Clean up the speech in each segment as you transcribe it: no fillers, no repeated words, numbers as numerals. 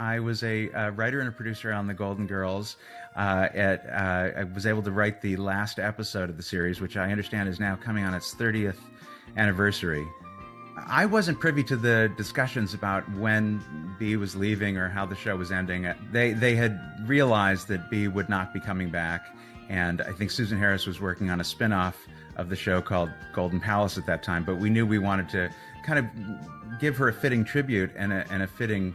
I was a writer and a producer on The Golden Girls. I was able to write the last episode of the series, which I understand is now coming on its 30th anniversary. I wasn't privy to the discussions about when Bea was leaving or how the show was ending. They had realized that Bea would not be coming back, and I think Susan Harris was working on a spin-off of the show called Golden Palace at that time, but we knew we wanted to kind of give her a fitting tribute and a fitting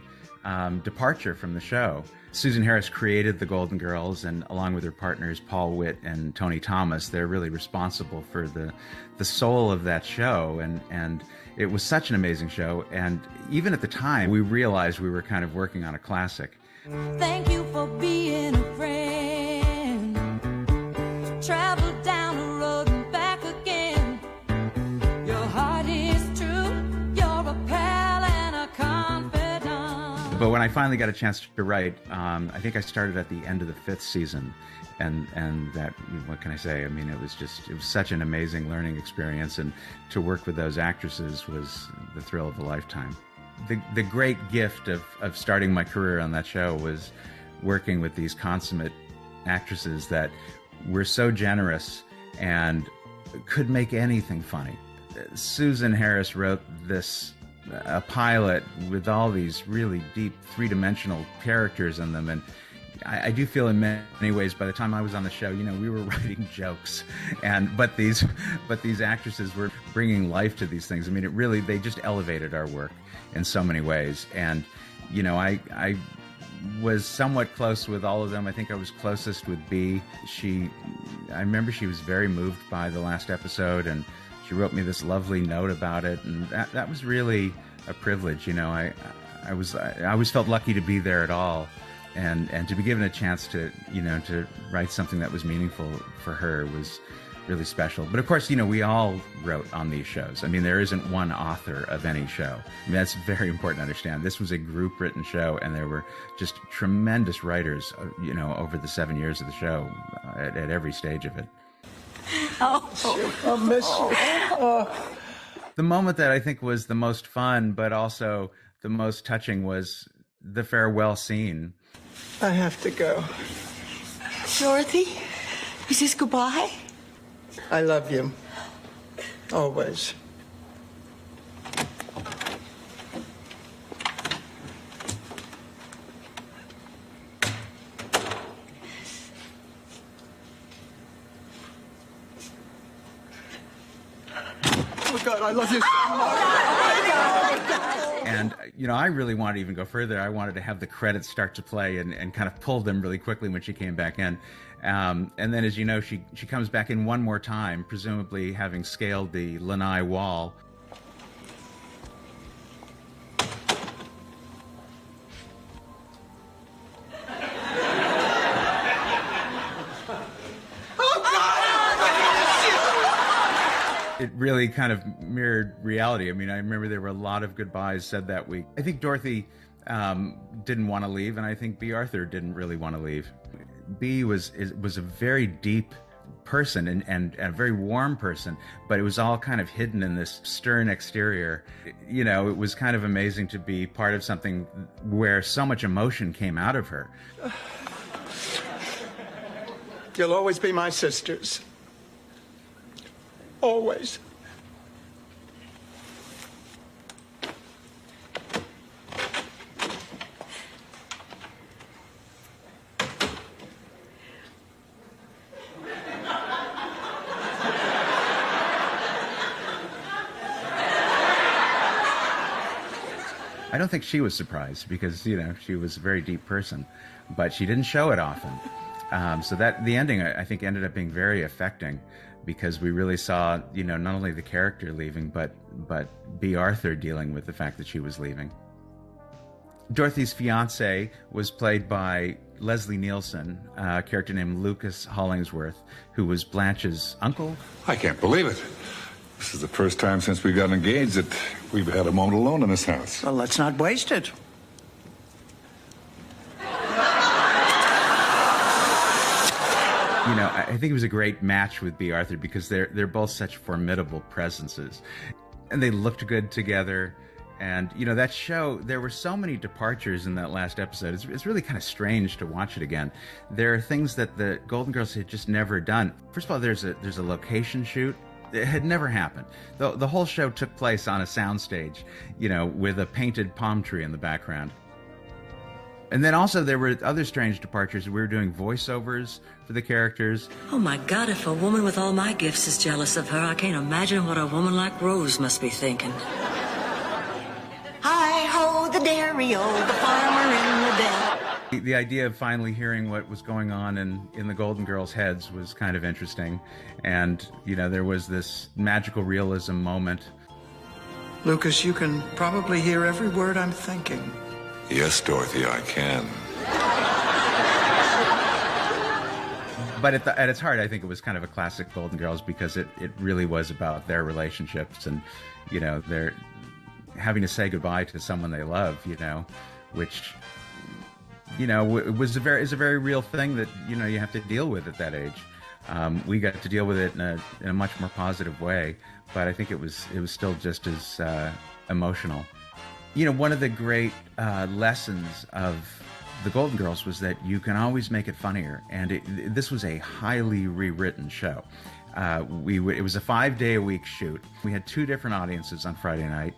departure from the show. Susan Harris created the Golden Girls, and along with her partners Paul Witt and Tony Thomas, they're really responsible for the soul of that show, and it was such an amazing show. And even at the time, we realized we were kind of working on a classic. Thank you for being a friend. Travel down the road and back again. Your heart is true. You're a pal and a confidant. But when I finally got a chance to write, I think I started at the end of the 5th season. And that, what can I say? I mean, it was such an amazing learning experience, and to work with those actresses was the thrill of a lifetime. The great gift of starting my career on that show was working with these consummate actresses that were so generous and could make anything funny. Susan Harris wrote a pilot with all these really deep three-dimensional characters in them, and I do feel in many ways by the time I was on the show, we were writing jokes, but these actresses were bringing life to these things. I mean, they just elevated our work in so many ways. And I was somewhat close with all of them. I think I was closest with Bea. I remember she was very moved by the last episode, and she wrote me this lovely note about it, and that was really a privilege. I always felt lucky to be there at all. And to be given a chance to write something that was meaningful for her was really special. But of course, we all wrote on these shows. I mean, there isn't one author of any show. I mean, that's very important to understand. This was a group written show, and there were just tremendous writers, over the 7 years of the show, at every stage of it. I'll miss you. The moment that I think was the most fun, but also the most touching, was the farewell scene. I have to go. Dorothy, is this goodbye? I love you. Always. Oh, God, I love you so much. And, I really wanted to even go further. I wanted to have the credits start to play and kind of pull them really quickly when she came back in. And then, as you know, she comes back in one more time, presumably having scaled the lanai wall. It really kind of mirrored reality. I mean, I remember there were a lot of goodbyes said that week. I think Dorothy didn't want to leave, and I think Bea Arthur didn't really want to leave. Bea was a very deep person and a very warm person, but it was all kind of hidden in this stern exterior. It was kind of amazing to be part of something where so much emotion came out of her. You'll always be my sisters. Always. I don't think she was surprised because, she was a very deep person, but she didn't show it often. So that the ending, I think, ended up being very affecting because we really saw, not only the character leaving, but Bea Arthur dealing with the fact that she was leaving. Dorothy's fiance was played by Leslie Nielsen, a character named Lucas Hollingsworth, who was Blanche's uncle. I can't believe it. This is the first time since we got engaged that we've had a moment alone in this house. Well, let's not waste it. I think it was a great match with Bea Arthur because they're both such formidable presences. And they looked good together, And, you know, that show, there were so many departures in that last episode. It's really kind of strange to watch it again. There are things that the Golden Girls had just never done. First of all, there's a location shoot. It had never happened. The whole show took place on a soundstage, you know, with a painted palm tree in the background. And then also there were other strange departures. We were doing voiceovers for the characters. Oh my God, if a woman with all my gifts is jealous of her, I can't imagine what a woman like Rose must be thinking. Hi-ho, the dairy-o, the farmer in the dell. The idea of finally hearing what was going on in the Golden Girls' heads was kind of interesting. And, you know, there was this magical realism moment. Lucas, you can probably hear every word I'm thinking. Yes, Dorothy, I can. But at its heart, I think it was kind of a classic Golden Girls because it really was about their relationships and, you know, their having to say goodbye to someone they love, you know, which, you know, is a very real thing that, you know, you have to deal with at that age. We got to deal with it in a much more positive way, but I think it was still just as emotional. You know, one of the great lessons of the Golden Girls was that you can always make it funnier, and this was a highly rewritten show. It was a 5-day-a-week shoot. We had 2 different audiences on Friday night,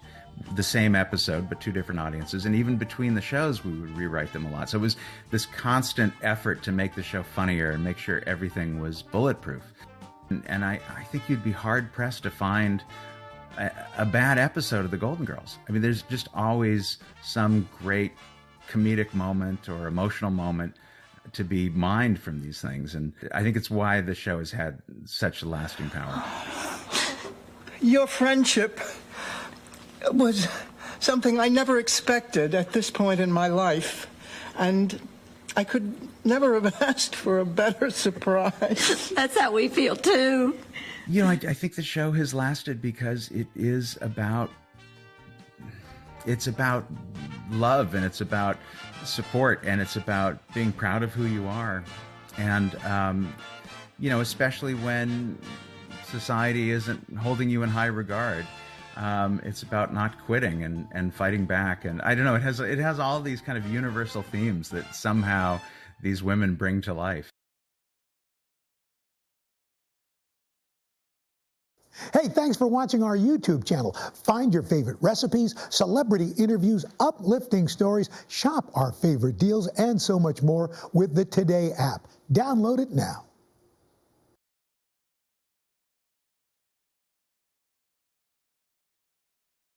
the same episode, but 2 different audiences. And even between the shows, we would rewrite them a lot. So it was this constant effort to make the show funnier and make sure everything was bulletproof. And I think you'd be hard-pressed to find a bad episode of the Golden Girls. I mean, there's just always some great comedic moment or emotional moment to be mined from these things. And I think it's why the show has had such lasting power. Your friendship was something I never expected at this point in my life, and I could never have asked for a better surprise. That's how we feel, too. You know, I think the show has lasted because it's about love, and it's about support, and it's about being proud of who you are. And, you know, especially when society isn't holding you in high regard. It's about not quitting and fighting back. And I don't know, it has all these kind of universal themes that somehow these women bring to life. Hey, thanks for watching our YouTube channel. Find your favorite recipes, celebrity interviews, uplifting stories, shop our favorite deals, and so much more with the Today app. Download it now.